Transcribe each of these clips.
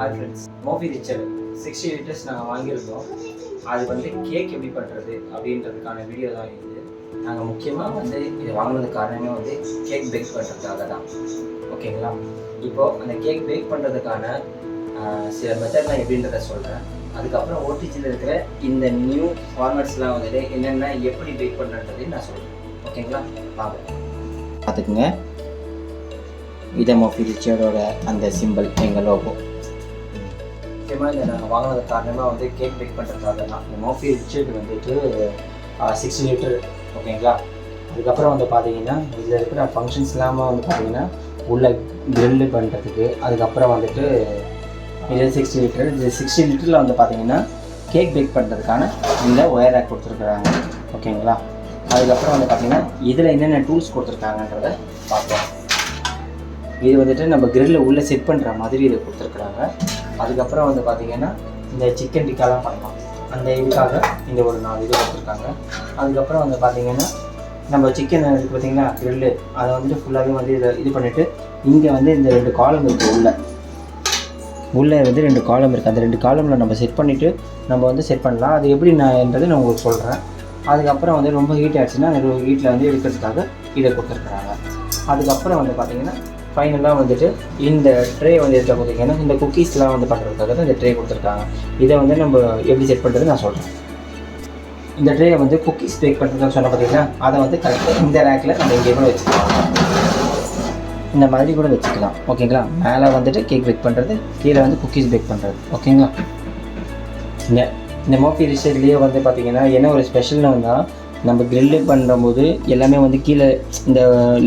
Hi friends, Morphy Richards 60 litres நாங்கள் வாங்கியிருந்தோம். அது வந்து கேக் எப்படி பண்ணுறது அப்படின்றதுக்கான வீடியோ தான் இது. நாங்கள் முக்கியமாக வந்து இதை வாங்கினதுக்கு காரணமே வந்து கேக் பேக் பண்ணுறதுக்காக தான். ஓகேங்களா? இப்போது அந்த கேக் பேக் பண்ணுறதுக்கான சில மெத்தட்லாம் எப்படின்றத சொல்கிறேன். அதுக்கப்புறம் ஓடிஜியில் இருக்கிற இந்த நியூ ஃபார்மேட்ஸ்லாம் வந்துட்டு என்னென்ன எப்படி பேக் பண்ணுறதையும் நான் சொல்கிறேன். ஓகேங்களா? வாங்க பார்த்துக்குங்க. இதை மோஃபி ரிச்சரோட அந்த சிம்பிள் எங்கள் லோகோ. முக்கியமாக இதை நாங்கள் வாங்கினது காரணமாக வந்து கேக் பேக் பண்ணுறதுக்காக தான். இந்த மோஃபி ரிச்சர்டு வந்துட்டு 60 லிட்டர். ஓகேங்களா? அதுக்கப்புறம் வந்து பார்த்தீங்கன்னா இதில் இருக்கிற ஃபங்க்ஷன்ஸ் இல்லாமல் வந்து பார்த்தீங்கன்னா உள்ள க்ரில்லு பண்ணுறதுக்கு, அதுக்கப்புறம் வந்துட்டு இது 60 லிட்டர். இது 60 லிட்டரில் வந்து பார்த்தீங்கன்னா கேக் பேக் பண்ணுறதுக்கான இந்த ஒயர் ரேக் கொடுத்துருக்குறாங்க. ஓகேங்களா? அதுக்கப்புறம் வந்து பார்த்தீங்கன்னா இதில் என்னென்ன டூல்ஸ் கொடுத்துருக்காங்கன்றதை பார்க்கலாம். இது வந்துட்டு நம்ம க்ரில்லில் உள்ளே செட் பண்ணுற மாதிரி இதை கொடுத்துருக்குறாங்க. அதுக்கப்புறம் வந்து பார்த்திங்கன்னா இந்த சிக்கன் டிக்காலாம் பண்ணலாம், அந்த இதுக்காக இந்த ஒரு 4 இது கொடுத்துருக்காங்க. அதுக்கப்புறம் வந்து பார்த்திங்கன்னா நம்ம சிக்கன் இருக்குது பார்த்திங்கன்னா க்ரில்லு, அதை வந்துட்டு ஃபுல்லாகவே வந்து இதை இது பண்ணிவிட்டு இங்கே வந்து இந்த 2 காலம் இருக்குது. உள்ளே வந்து 2 காலம் இருக்குது. அந்த 2 காலமில் நம்ம செட் பண்ணிவிட்டு நம்ம வந்து செட் பண்ணலாம். அது எப்படி நான் உங்களுக்கு சொல்கிறேன். அதுக்கப்புறம் வந்து ரொம்ப ஹீட் ஆகிடுச்சுன்னா அந்த ஹீட்டில் வந்து எடுக்கிறதுக்காக இதை கொடுத்துருக்குறாங்க. அதுக்கப்புறம் வந்து பார்த்திங்கன்னா ஃபைனலாக வந்துட்டு இந்த ட்ரே வந்து இருக்க பார்த்திங்கன்னா இந்த குக்கீஸ்லாம் வந்து பண்ணுறதுக்காக தான் இந்த ட்ரே கொடுத்துருக்காங்க. இதை வந்து நம்ம எப்படி செட் பண்ணுறது நான் சொல்கிறேன். இந்த ட்ரேயை வந்து குக்கீஸ் பேக் பண்ணுறதுன்னு சொன்ன பார்த்திங்கன்னா அதை வந்து கரெக்டாக இந்த ரேக்கில் நம்ம இங்கே கூட வச்சுக்கலாம். இந்த மாதிரி கூட வச்சுக்கலாம். ஓகேங்களா? மேலே வந்துட்டு கேக் பேக் பண்ணுறது, கீழே வந்து குக்கீஸ் பேக் பண்ணுறது. ஓகேங்களா? இந்த மோஃபி ரிச்சர்லேயே வந்து பார்த்திங்கன்னா என்ன ஒரு ஸ்பெஷல்னு வந்தால், நம்ம க்ரில்லு பண்ணும்போது எல்லாமே வந்து கீழே இந்த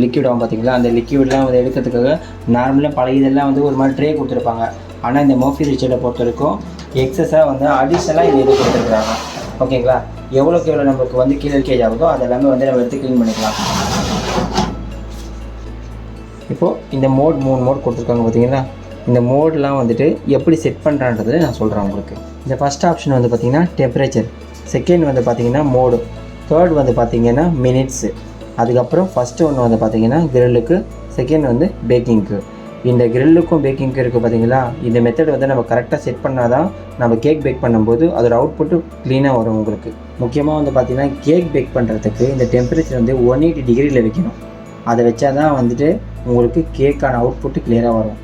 லிக்விட் ஆகும் பார்த்திங்களா, அந்த லிக்விட்லாம் வந்து எடுக்கிறதுக்காக நார்மலாக பழைய இதெல்லாம் வந்து ஒரு மாதிரி ட்ரே கொடுத்துருப்பாங்க. ஆனால் இந்த மோஃபி ரிச்சர்டை பொறுத்த வரைக்கும் எக்ஸஸாக வந்து அடிஷ்னலாக இது கொடுத்துருக்குறாங்க. ஓகேங்களா? எவ்வளோக்கு எவ்வளோ நமக்கு வந்து கீழே லீக்கேஜ் ஆகுதோ அதெல்லாமே வந்து நம்ம எடுத்து க்ளீன் பண்ணிக்கலாம். இப்போது இந்த மோட் 3 மோட் கொடுத்துருக்காங்க பார்த்திங்களா. இந்த மோட்லாம் வந்துட்டு எப்படி செட் பண்ணுறான்றது நான் சொல்கிறேன் உங்களுக்கு. இந்த ஃபஸ்ட் ஆப்ஷன் வந்து பார்த்திங்கன்னா டெம்பரேச்சர், செகண்ட் வந்து பார்த்திங்கன்னா மோடு, தேர்ட் வந்து பார்த்திங்கன்னா மினிட்ஸு, அதுக்கப்புறம் ஃபஸ்ட்டு ஒன்று வந்து பார்த்திங்கன்னா க்ரில்லுக்கு, செகண்ட் வந்து பேக்கிங்க்கு. இந்த க்ரில்லுக்கும் பேக்கிங்க்கு இருக்குது பார்த்திங்களா. இந்த மெத்தட் வந்து நம்ம கரெக்டாக செட் பண்ணால் தான் நம்ம கேக் பேக் பண்ணும்போது அதோட அவுட்புட்டு க்ளீனாக வரும் உங்களுக்கு. முக்கியமாக வந்து பார்த்திங்கன்னா கேக் பேக் பண்ணுறதுக்கு இந்த டெம்பரேச்சர் வந்து 180 டிகிரியில் வைக்கணும். அதை வச்சா தான் வந்துட்டு உங்களுக்கு கேக்கான அவுட்புட்டு கிளியராக வரும்.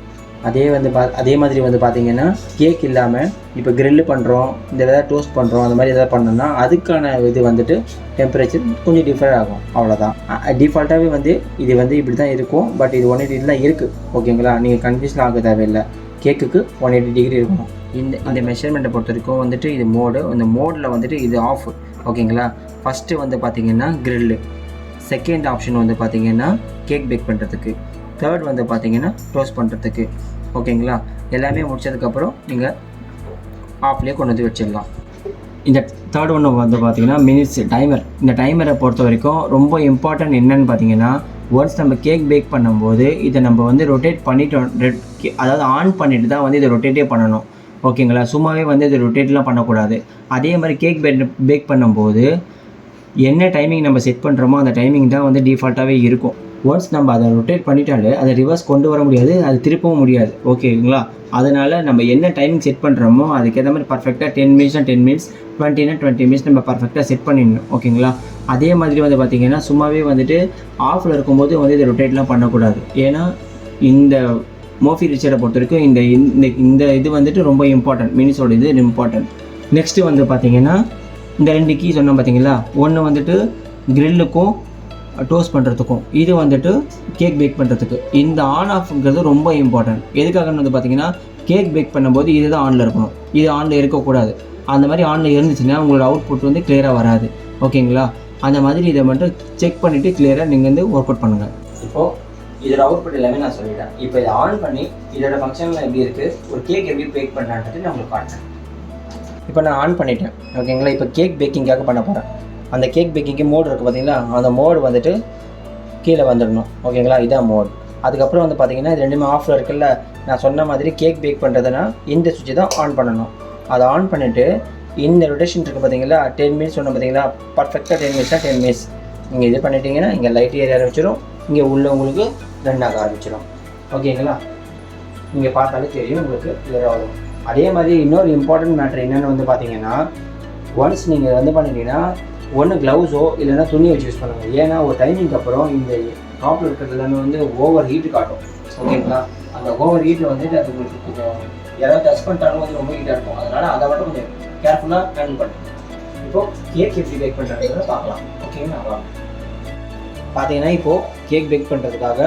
அதே மாதிரி வந்து பார்த்திங்கன்னா கேக் இல்லாமல் இப்போ க்ரில்லு பண்ணுறோம், இந்த எதாவது டோஸ்ட் பண்ணுறோம், அந்த மாதிரி எதாவது பண்ணோம்னா அதுக்கான இது வந்துட்டு டெம்பரேச்சர் கொஞ்சம் டிஃபரெண்ட் ஆகும். அவ்வளோதான். டிஃபால்ட்டாகவே வந்து இது வந்து இப்படி தான் இருக்கும். பட் இது 180 தான் இருக்குது. ஓகேங்களா? நீங்கள் கன்ஃபியூஷன் ஆக தேவையில்லை. கேக்குக்கு 180 டிகிரி இருக்கணும். இந்த மெஷர்மெண்ட்டை பொறுத்த வரைக்கும் வந்துட்டு இது மோடு. இந்த மோடில் வந்துட்டு இது ஆஃப். ஓகேங்களா? ஃபஸ்ட்டு வந்து பார்த்திங்கன்னா க்ரில்லு, செகண்ட் ஆப்ஷன் வந்து பார்த்திங்கன்னா கேக் பேக் பண்ணுறதுக்கு, தேர்ட் வந்து பார்த்திங்கன்னா டோஸ்ட் பண்ணுறதுக்கு. ஓகேங்களா? எல்லாமே முடிச்சதுக்கப்புறம் நீங்கள் ஆஃப்லேயே கொண்டு வந்து வச்சிடலாம். இந்த தேர்ட் ஒன்று வந்து பார்த்திங்கன்னா மினிட்ஸ் டைமர். இந்த டைமரை பொறுத்த வரைக்கும் ரொம்ப இம்பார்ட்டன்ட் என்னென்னு பார்த்தீங்கன்னா, ஒன்ஸ் நம்ம கேக் பேக் பண்ணும்போது இதை நம்ம வந்து ரொட்டேட் பண்ணிட்டோம், அதாவது ஆன் பண்ணிவிட்டு தான் வந்து இதை ரொட்டேட்டே பண்ணணும். ஓகேங்களா? சும்மாவே வந்து இதை ரொட்டேட்லாம் பண்ணக்கூடாது. அதே மாதிரி கேக் பேக் பண்ணும்போது என்ன டைமிங் நம்ம செட் பண்ணுறோமோ அந்த டைமிங் தான் வந்து டிஃபால்ட்டாகவே இருக்கும். ஒன்ஸ் நம்ம அதை ரொட்டேட் பண்ணிட்டாலே அதை ரிவர்ஸ் கொண்டு வர முடியாது, அது திருப்பவும் முடியாது. ஓகேங்களா? அதனால் நம்ம என்ன டைமிங் செட் பண்ணுறோமோ அதுக்கேற்ற மாதிரி பர்ஃபெக்டாக 10 மினிட்ஸ்னா 10 மினிட்ஸ், 20னா 20 மினிட்ஸ் நம்ம பர்ஃபெக்டாக செட் பண்ணிடணும். ஓகேங்களா? அதே மாதிரி வந்து பார்த்திங்கன்னா சும்மாவே வந்துட்டு ஆஃபில் இருக்கும்போது வந்து இதை ரொட்டேட்லாம் பண்ணக்கூடாது. ஏன்னா இந்த மோஃபி ரிச்சரை பொறுத்த வரைக்கும் இந்த இது வந்துட்டு ரொம்ப இம்பார்ட்டன்ட். மினிட்ஸோட இது இம்பார்ட்டன்ட். நெக்ஸ்ட்டு வந்து பார்த்திங்கன்னா இந்த 2 கீ சொன்னோம் பார்த்திங்களா. ஒன்று வந்துட்டு க்ரில்லுக்கும் டோஸ்ட் பண்ணுறதுக்கும், இது வந்துட்டு கேக் பேக் பண்ணுறதுக்கு. இந்த ஆன் ஆஃப்ங்கிறது ரொம்ப இம்பார்ட்டன்ட். எதுக்காகன்னு வந்து பார்த்திங்கன்னா கேக் பேக் பண்ணும்போது இது தான் ஆனில் இருக்கணும், இது ஆனில் இருக்கக்கூடாது. அந்த மாதிரி ஆனில் இருந்துச்சுன்னா உங்களோட அவுட்புட் வந்து கிளியராக வராது. ஓகேங்களா? அந்த மாதிரி இதை மட்டும் செக் பண்ணிவிட்டு கிளியராக நீங்கள் வந்து ஒர்க் அவுட் பண்ணுங்கள். இப்போது இதோட அவுட்புட் எல்லாமே நான் சொல்லிட்டேன். இப்போ இதை ஆன் பண்ணி இதோட ஃபங்க்ஷன்லாம் எப்படி இருக்குது, ஒரு கேக் எப்படி பேக் பண்ணலான்றது நான் உங்களுக்கு காட்டுறேன். இப்போ நான் ஆன் பண்ணிட்டேன். ஓகேங்களா? இப்போ கேக் பேக்கிங்காக பண்ண போகிறேன். அந்த கேக் பேக்கிங்கு மோடு இருக்குது பார்த்திங்களா, அந்த மோடு வந்துட்டு கீழே வந்துடணும். ஓகேங்களா? இதான் மோடு. அதுக்கப்புறம் வந்து பார்த்திங்கன்னா இது ரெண்டுமே ஆஃபில் இருக்குல்ல. நான் சொன்ன மாதிரி கேக் பேக் பண்ணுறதுனா இந்த சுவிட்சை தான் ஆன் பண்ணணும். அதை ஆன் பண்ணிவிட்டு இந்த ரொட்டேஷன் இருக்குது பார்த்திங்களா, 10 மினிட்ஸ் சொன்ன பார்த்திங்களா, பர்ஃபெக்டாக 10 மினிட்ஸ்னால் 10 மினிட்ஸ் நீங்கள் இது பண்ணிட்டீங்கன்னா இங்கே லைட் ஏற ஆரம்பிச்சிடும், இங்கே உள்ள உங்களுக்கு ரன் ஆக ஆரம்பிச்சிடும். ஓகேங்களா? நீங்கள் பார்த்தாலே தெரியும் உங்களுக்கு கிளியராக வரும். அதே மாதிரி இன்னொரு இம்பார்ட்டன்ட் மேட்ரு என்னென்னு வந்து பார்த்தீங்கன்னா, ஒன்ஸ் நீங்கள் வந்து பண்ணிட்டீங்கன்னா ஒன்று க்ளவுஸோ இல்லைன்னா துணியை வச்சு யூஸ் பண்ணுங்கள். ஏன்னா ஒரு டைமிங்க்கு அப்புறம் இந்த டாப்பில் இருக்கிறது எல்லாமே வந்து ஓவர் ஹீட்டு காட்டும். ஓகேங்களா? அந்த ஓவர் ஹீட்டில் வந்துட்டு அது உங்களுக்கு கொஞ்சம் யாராவது டச் பண்ணிட்டாலும் வந்து ரொம்ப ஹீட்டாக இருக்கும். அதனால் அதை மட்டும் கொஞ்சம் கேர்ஃபுல்லாக ஹேண்டில் பண்ணுங்கள். இப்போது கேக் எப்படி பேக் பண்ணுறதுன்னு பார்க்கலாம். ஓகேங்களா? பார்த்தீங்கன்னா இப்போது கேக் பேக் பண்ணுறதுக்காக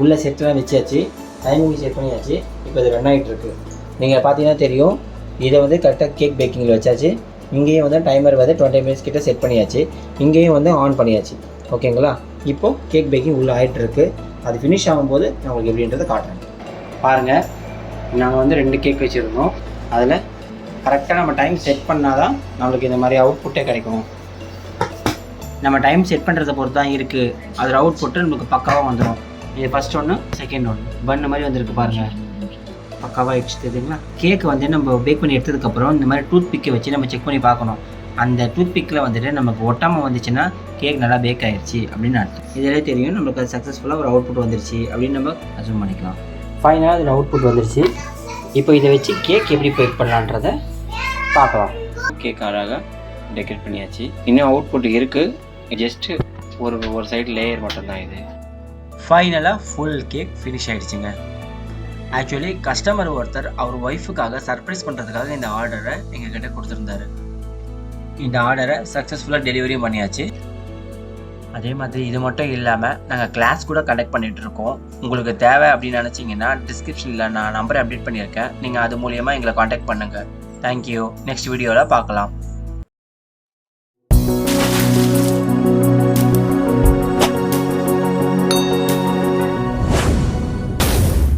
உள்ள செட்டெலாம் வச்சாச்சு, டைமிங் செட் பண்ணியாச்சு. இப்போ இது ரன் ஆகிட்டு இருக்கு. நீங்கள் பார்த்தீங்கன்னா தெரியும், இதை வந்து கரெக்டாக கேக் பேக்கிங்கில் வச்சாச்சு. இங்கேயும் வந்து டைமர் வந்து 20 மினிட்ஸ் கிட்ட செட் பண்ணியாச்சு. இங்கேயும் வந்து ஆன் பண்ணியாச்சு. ஓகேங்களா? இப்போது கேக் பேக்கிங் உள்ளே ஆகிட்டு இருக்கு. அது ஃபினிஷ் ஆகும்போது நான் உங்களுக்கு எப்படின்றத காட்டுறேன். பாருங்கள், நாங்கள் வந்து 2 கேக் வச்சுருந்தோம். அதில் கரெக்டாக நம்ம டைம் செட் பண்ணால் தான் நம்மளுக்கு இந்த மாதிரி அவுட்புட்டே கிடைக்கும். நம்ம டைம் செட் பண்ணுறதை பொறுத்து தான் இருக்குது. அதில் அவுட்புட்டு நம்மளுக்கு பக்காவாக வந்துடும். இது ஃபஸ்ட் ஒன்று, செகண்ட் ஒன்று பண்ண மாதிரி வந்திருக்கு பாருங்கள். பக்காவாக ஆகிடுச்சு தெரியுங்களா? கேக்கு வந்து நம்ம பேக் பண்ணி எடுத்ததுக்கப்புறம் இந்த மாதிரி டூத் பிக்கை வச்சு நம்ம செக் பண்ணி பார்க்கணும். அந்த டூத் பிக்கில் வந்துட்டு நமக்கு ஒட்டாமல் வந்துச்சுன்னா கேக் நல்லா பேக் ஆகிடுச்சு அப்படின்னு அர்த்தம். இதிலே தெரியும் நம்மளுக்கு அது சக்ஸஸ்ஃபுல்லாக ஒரு அவுட்புட் வந்துருச்சு அப்படின்னு நம்ம அசூம் பண்ணிக்கலாம். ஃபைனலாக அதில் அவுட்புட் வந்துருச்சு. இப்போ இதை வச்சு கேக் எப்படி பேக் பண்ணலான்றதை பார்க்கலாம். கேக் அழகாக டெக்கரேட் பண்ணியாச்சு. இன்னும் அவுட்புட் இருக்குது, ஜஸ்ட்டு ஒரு சைடு லேயர் மட்டும்தான் இது. ஃபைனலாக ஃபுல் கேக் ஃபினிஷ் ஆகிடுச்சுங்க. ஆக்சுவலி கஸ்டமர் ஒருத்தர் அவர் ஒய்ஃபுக்காக சர்ப்ரைஸ் பண்ணுறதுக்காக இந்த ஆர்டரை எங்ககிட்ட கொடுத்துருந்தாரு. இந்த ஆர்டரை சக்ஸஸ்ஃபுல்லாக டெலிவரியும் பண்ணியாச்சு. அதே மாதிரி இது மட்டும் இல்லாமல் நாங்கள் கிளாஸ் கூட கண்டக்ட் பண்ணிகிட்ருக்கோம். உங்களுக்கு தேவை அப்படின்னு நினச்சிங்கன்னா டிஸ்கிரிப்ஷனில் நான் நம்பரை அப்டேட் பண்ணியிருக்கேன். நீங்கள் அது மூலியமாக எங்களை காண்டாக்ட் பண்ணுங்கள். தேங்க்யூ. நெக்ஸ்ட் வீடியோவில் பார்க்கலாம்.